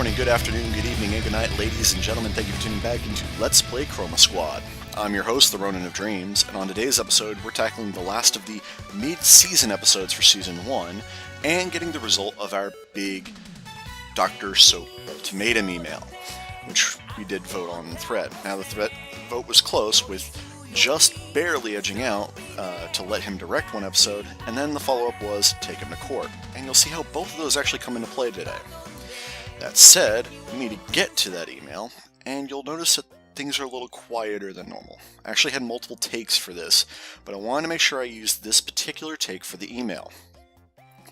morning, good afternoon, good evening, and good night, ladies and gentlemen. Thank you for tuning back into Let's Play Chroma Squad. I'm your host, the Ronin of Dreams, and on today's episode, we're tackling the last of the mid-season episodes for Season 1, and getting the result of our big Dr. Soap ultimatum email, which we did vote on in the thread. Now, the vote was close, with just barely edging out to let him direct one episode, and then the follow-up was take him to court. And you'll see how both of those actually come into play today. That said, we need to get to that email, and you'll notice that things are a little quieter than normal. I actually had multiple takes for this, but I wanted to make sure I used this particular take for the email.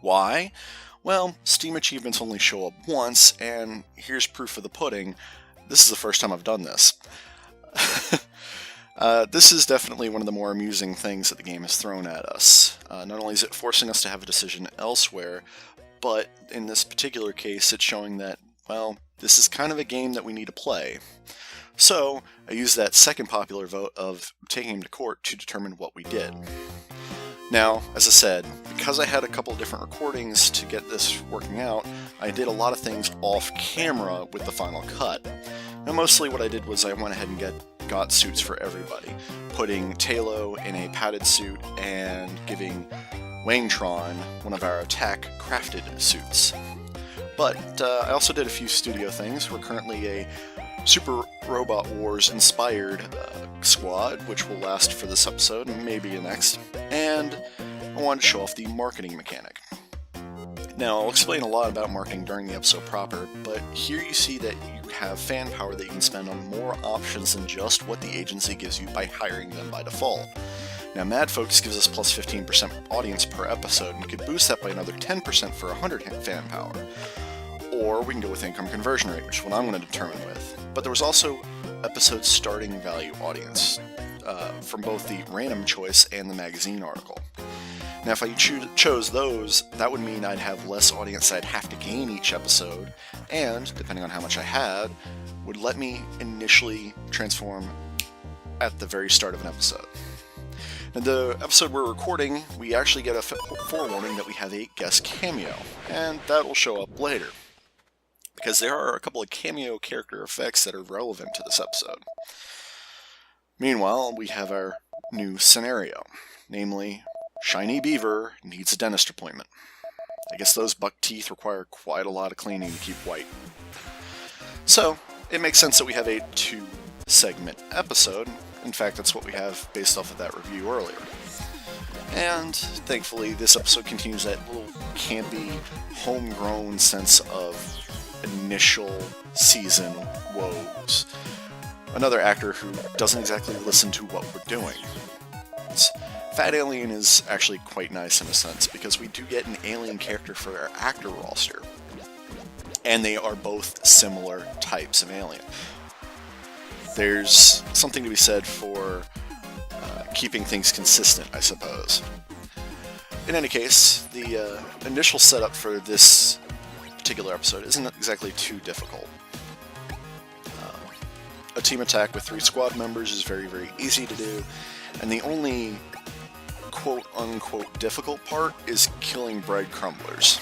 Why? Well, Steam achievements only show up once, and here's proof of the pudding. This is the first time I've done this. This is definitely one of the more amusing things that the game has thrown at us. Not only is it forcing us to have a decision elsewhere, but in this particular case, it's showing that, well, this is kind of a game that we need to play. So, I used that second popular vote of taking him to court to determine what we did. Now, as I said, because I had a couple of different recordings to get this working out, I did a lot of things off camera with the final cut. Now, mostly what I did was I went ahead and got suits for everybody, putting Talo in a padded suit and giving Wangtron one of our attack crafted suits. But I also did a few studio things. We're currently a Super Robot Wars inspired squad, which will last for this episode and maybe the next, and I wanted to show off the marketing mechanic. Now, I'll explain a lot about marketing during the episode proper, but here you see that you have fan power that you can spend on more options than just what the agency gives you by hiring them by default. Now, Mad Folks gives us plus 15% audience per episode, and we could boost that by another 10% for 100 fan power. Or we can go with income conversion rate, which is what I'm going to determine with. But there was also episode starting value audience from both the random choice and the magazine article. Now, if I chose those, that would mean I'd have less audience I'd have to gain each episode, and, depending on how much I had, would let me initially transform at the very start of an episode. In the episode we're recording, we actually get a forewarning that we have a guest cameo, and that will show up later, because there are a couple of cameo character effects that are relevant to this episode. Meanwhile, we have our new scenario, namely, Shiny Beaver needs a dentist appointment. I guess those buck teeth require quite a lot of cleaning to keep white. So, it makes sense that we have a 2-segment episode. In fact, that's what we have based off of that review earlier. And, thankfully, this episode continues that little campy, homegrown sense of initial season woes. Another actor who doesn't exactly listen to what we're doing. Fat Alien is actually quite nice in a sense, because we do get an alien character for our actor roster. And they are both similar types of alien. There's something to be said for keeping things consistent, I suppose. In any case, the initial setup for this particular episode isn't exactly too difficult. A team attack with 3 squad members is very, very easy to do, and the only quote-unquote difficult part is killing bread crumblers.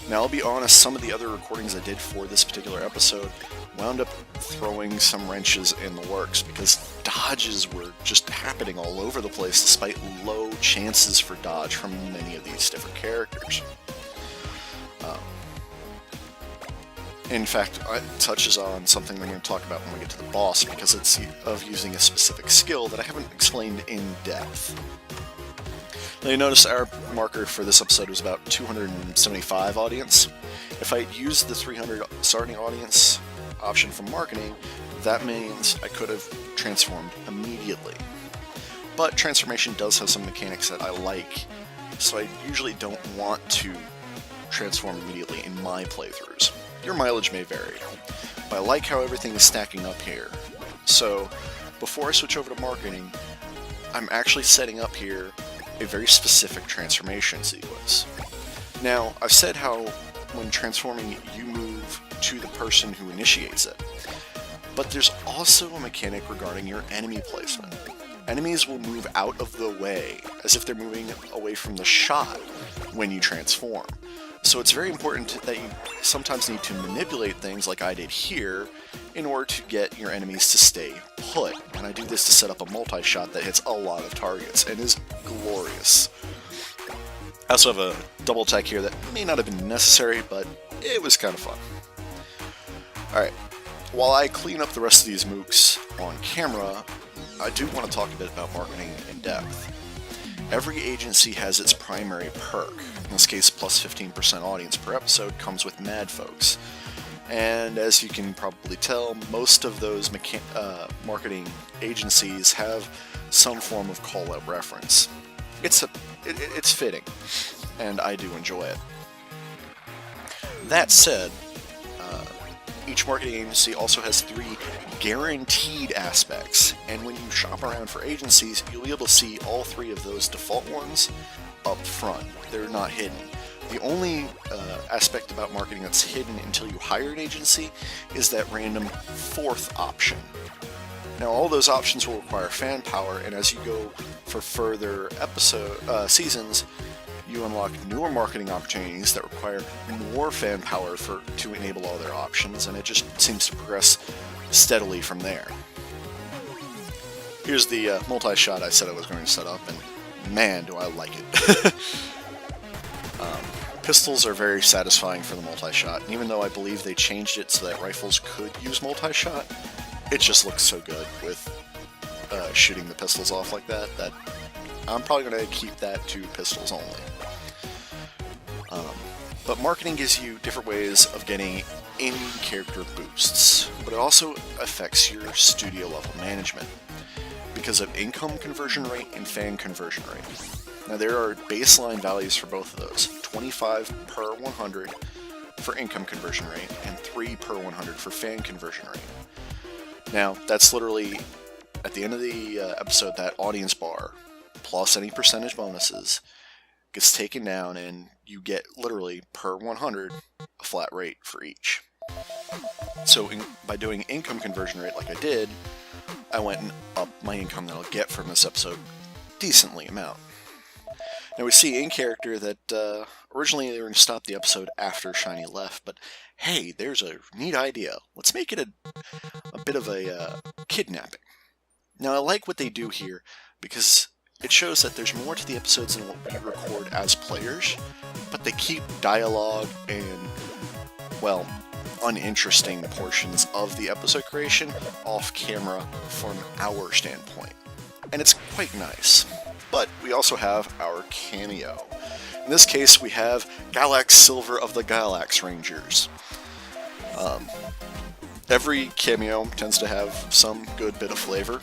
Now, I'll be honest, some of the other recordings I did for this particular episode wound up throwing some wrenches in the works, because dodges were just happening all over the place despite low chances for dodge from many of these different characters. In fact, it touches on something I'm going to talk about when we get to the boss, because it's of using a specific skill that I haven't explained in depth. Now, you notice our marker for this episode was about 275 audience. If I used the 300 starting audience option from marketing, that means I could have transformed immediately. But transformation does have some mechanics that I like, so I usually don't want to transform immediately in my playthroughs. Your mileage may vary, but I like how everything is stacking up here. So, before I switch over to marketing, I'm actually setting up here a very specific transformation sequence. Now, I've said how when transforming, you move to the person who initiates it. But there's also a mechanic regarding your enemy placement. Enemies will move out of the way, as if they're moving away from the shot when you transform. So it's very important that you sometimes need to manipulate things like I did here in order to get your enemies to stay put. And I do this to set up a multi-shot that hits a lot of targets and is glorious. I also have a double attack here that may not have been necessary, but it was kind of fun. Alright, while I clean up the rest of these mooks on camera, I do want to talk a bit about marketing in depth. Every agency has its primary perk. In this case, plus 15% audience per episode comes with Mad Folks. And as you can probably tell, most of those marketing agencies have some form of call-out reference. It's fitting, and I do enjoy it. That said, each marketing agency also has 3 guaranteed aspects, and when you shop around for agencies, you'll be able to see all 3 of those default ones up front. They're not hidden. The only aspect about marketing that's hidden until you hire an agency is that random 4th option. Now, all those options will require fan power, and as you go for further seasons, you unlock newer marketing opportunities that require more fan power to enable all their options, and it just seems to progress steadily from there. Here's the multi-shot I said I was going to set up, and man, do I like it. Pistols are very satisfying for the multi-shot, and even though I believe they changed it so that rifles could use multi-shot, it just looks so good with shooting the pistols off like that I'm probably going to keep that to pistols only. But marketing gives you different ways of getting in-character boosts, but it also affects your studio level management because of income conversion rate and fan conversion rate. Now there are baseline values for both of those, 25 per 100 for income conversion rate and 3 per 100 for fan conversion rate. Now that's literally, at the end of the episode, that audience bar, plus any percentage bonuses, gets taken down and you get literally per 100 a flat rate for each. So by doing income conversion rate like I did, I went and upped my income that I'll get from this episode decently amount. Now we see in character that originally they were going to stop the episode after Shiny left, but hey, there's a neat idea. Let's make it a bit of a kidnapping. Now I like what they do here because it shows that there's more to the episodes than what we record as players, but they keep dialogue and, well, uninteresting portions of the episode creation off camera from our standpoint. And it's quite nice. But we also have our cameo. In this case, we have Galax Silver of the Galax Rangers. Every cameo tends to have some good bit of flavor,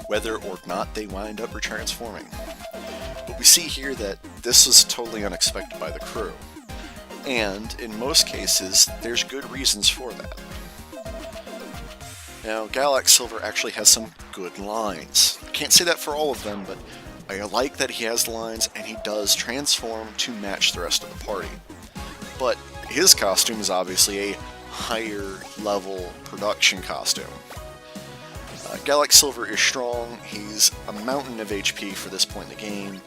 whether or not they wind up retransforming. But we see here that this is totally unexpected by the crew, and in most cases, there's good reasons for that. Now, Galax Silver actually has some good lines. I can't say that for all of them, but I like that he has the lines, and he does transform to match the rest of the party. But his costume is obviously a higher level production costume. Galax Silver is strong, he's a mountain of HP for this point in the game,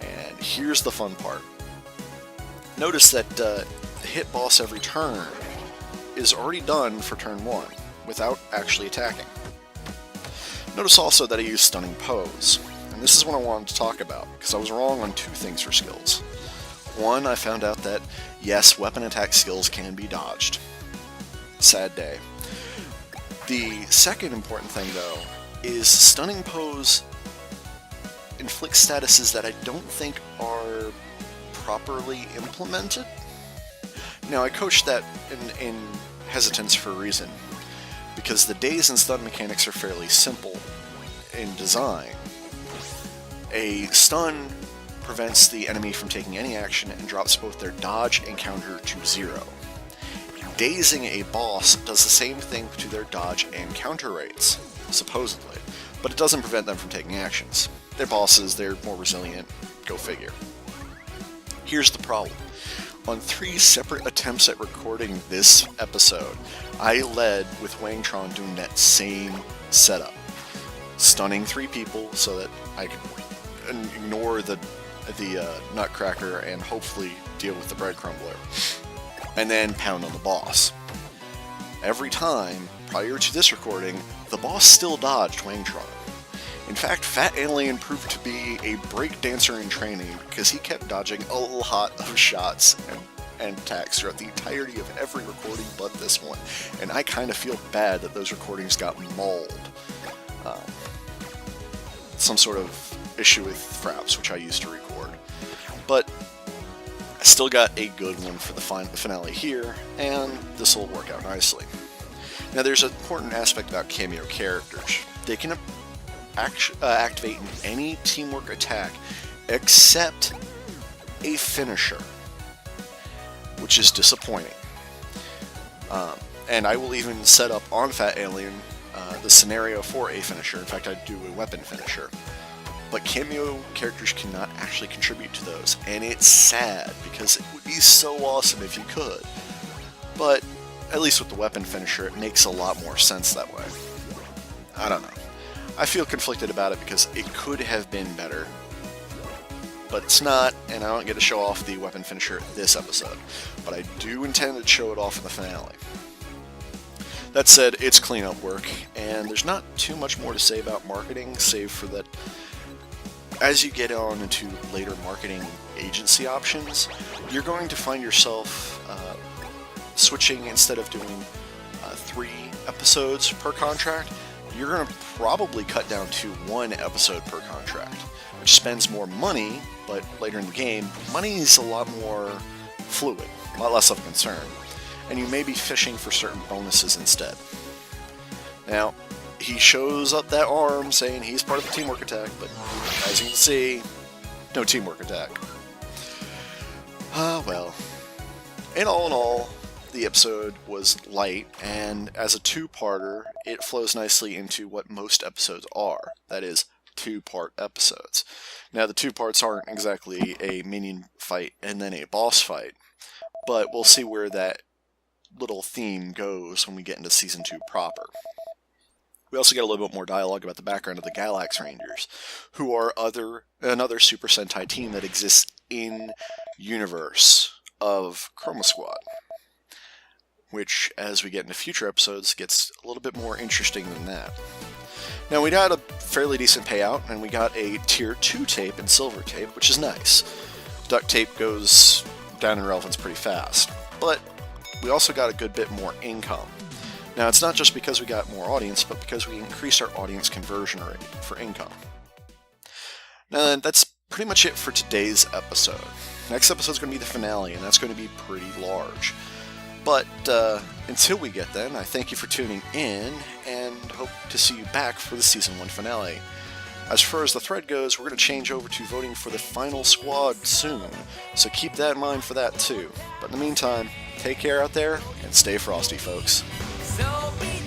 and here's the fun part. Notice that the hit boss every turn is already done for turn 1, without actually attacking. Notice also that I use Stunning Pose, and this is what I wanted to talk about, because I was wrong on 2 things for skills. 1, I found out that, yes, weapon attack skills can be dodged. Sad day. The second important thing, though, is Stunning Pose inflicts statuses that I don't think are properly implemented. Now, I coached that in hesitance for a reason, because the daze and stun mechanics are fairly simple in design. A stun prevents the enemy from taking any action and drops both their dodge and counter to 0. Dazing a boss does the same thing to their dodge and counter rates, supposedly, but it doesn't prevent them from taking actions. They're bosses, they're more resilient, go figure. Here's the problem. On 3 separate attempts at recording this episode, I led with Wangtron doing that same setup. Stunning 3 people so that I could ignore the Nutcracker and hopefully deal with the bread crumbler, and then pound on the boss. Every time, prior to this recording, the boss still dodged Wangtron. In fact, Fat Alien proved to be a break dancer in training because he kept dodging a lot of shots and attacks throughout the entirety of every recording but this one. And I kind of feel bad that those recordings got mauled. Some sort of issue with Fraps, which I used to record. But I still got a good one for the finale here, and this will work out nicely. Now there's an important aspect about cameo characters. They can activate in any teamwork attack except a finisher, which is disappointing. And I will even set up on Fat Alien the scenario for a finisher. In fact, I'd do a weapon finisher. But cameo characters cannot actually contribute to those, and it's sad because it would be so awesome if you could. But at least with the weapon finisher, it makes a lot more sense that way. I don't know. I feel conflicted about it because it could have been better, but it's not, and I don't get to show off the weapon finisher this episode. But I do intend to show it off in the finale. That said, it's cleanup work, and there's not too much more to say about marketing, save for that as you get on into later marketing agency options, you're going to find yourself switching, instead of doing 3 episodes per contract, you're going to probably cut down to 1 episode per contract, which spends more money, but later in the game, money is a lot more fluid, a lot less of a concern, and you may be fishing for certain bonuses instead. Now, he shows up that arm saying he's part of the teamwork attack, but as you can see, no teamwork attack. Well, in all, the episode was light, and as a 2-parter, it flows nicely into what most episodes are. That is, 2-part episodes. Now, the 2 parts aren't exactly a minion fight and then a boss fight, but we'll see where that little theme goes when we get into Season 2 proper. We also get a little bit more dialogue about the background of the Galax Rangers, who are another Super Sentai team that exists in universe of Chroma Squad, which, as we get into future episodes, gets a little bit more interesting than that. Now, we got a fairly decent payout, and we got a Tier 2 tape and Silver tape, which is nice. Duct tape goes down in relevance pretty fast, but we also got a good bit more income. Now, it's not just because we got more audience, but because we increased our audience conversion rate for income. Now, that's pretty much it for today's episode. Next episode is going to be the finale, and that's going to be pretty large. But until we get then, I thank you for tuning in, and hope to see you back for the Season 1 finale. As far as the thread goes, we're going to change over to voting for the final squad soon, so keep that in mind for that too. But in the meantime, take care out there, and stay frosty, folks. So be